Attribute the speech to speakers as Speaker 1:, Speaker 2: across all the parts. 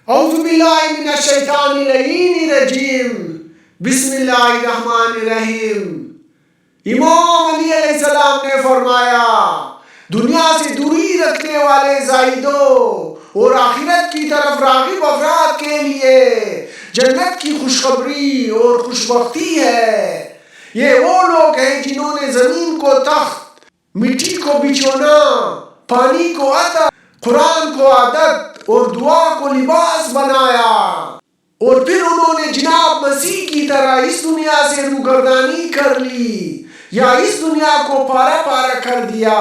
Speaker 1: اعوذ باللہ من الشیطان اللعین الرجیم، بسم اللہ الرحمن الرحیم۔ امام علی علیہ السلام نے فرمایا، دنیا سے دوری رکھنے والے زاہدوں اور آخرت کی طرف راغب افراد کے لیے جنت کی خوشخبری اور خوشبختی ہے۔ یہ وہ لوگ ہیں جنہوں نے زمین کو تخت، مٹی کو بچھونا، پانی کو عطر، قرآن کو عادت اور دعا کو لباس بنایا، اور پھر انہوں نے جناب مسیح کی طرح اس دنیا سے روگردانی کر لی یا اس دنیا کو پارا پارا کر دیا۔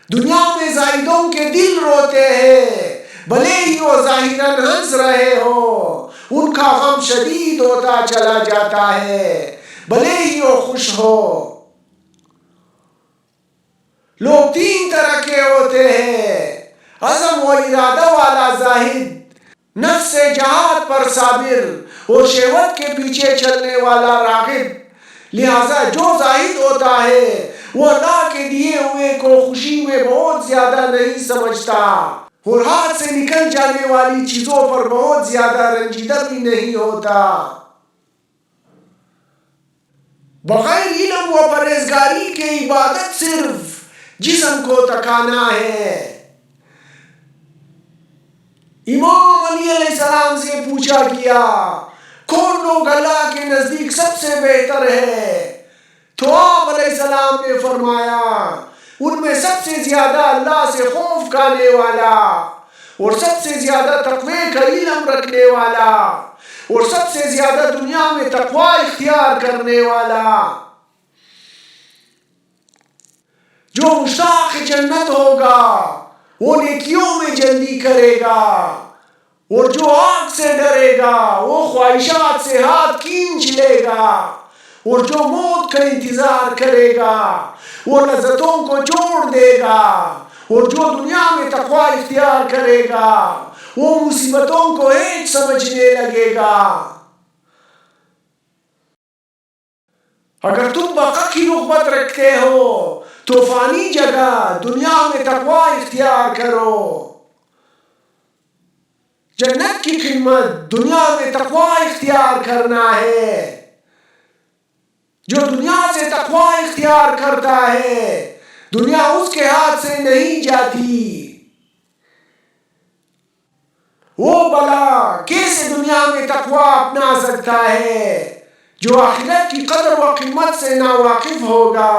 Speaker 1: دنیا میں زاہدوں کے دل روتے ہیں، بھلے ہی وہ ظاہراً ہنس رہے ہو، ان کا غم شدید ہوتا چلا جاتا ہے، بھلے ہی وہ خوش ہو۔ لوگ تین طرح کے ہوتے ہیں: عزم و ارادہ والا زاہد، نفس جہاد پر صابر اور شہوت کے پیچھے چلنے والا راغب۔ لہذا جو زاہد ہوتا ہے وہ اللہ کے دیے ہوئے کو خوشی میں بہت زیادہ نہیں سمجھتا، اور ہاتھ سے نکل جانے والی چیزوں پر بہت زیادہ رنجیدہ بھی نہیں ہوتا۔ بغیر علم و پرہیزگاری کے عبادت صرف جسم کو تکانا ہے۔ امام علی علیہ السلام سے پوچھا گیا، کون لوگ اللہ کے نزدیک سب سے بہتر ہے؟ تو آپ علیہ السلام نے فرمایا، ان میں سب سے زیادہ اللہ سے خوف کھانے والا، اور سب سے زیادہ تقوی کا علم رکھنے والا، اور سب سے زیادہ دنیا میں تقوی اختیار کرنے والا۔ جو مشتاق جنت ہوگا وہ نیکیوں میں جلدی کرے گا، اور جو آگ سے ڈرے گا وہ خواہشات سے ہاتھ کھینچ لے گا، اور جو موت کا انتظار کرے گا وہ لذتوں کو چھوڑ دے گا، اور جو دنیا میں تقوی اختیار کرے گا وہ مصیبتوں کو ہیچ سمجھنے لگے گا۔ اگر تم بقا کی رغبت رکھتے ہو تو فانی جگہ دنیا میں تقوی اختیار کرو۔ جنت کی قیمت دنیا میں تقوی اختیار کرنا ہے۔ جو دنیا سے تقوی اختیار کرتا ہے دنیا اس کے ہاتھ سے نہیں جاتی۔ وہ بلا کیسے دنیا میں تقوی اپنا سکتا ہے جو آخرت کی قدر و قیمت سے ناواقف ہوگا؟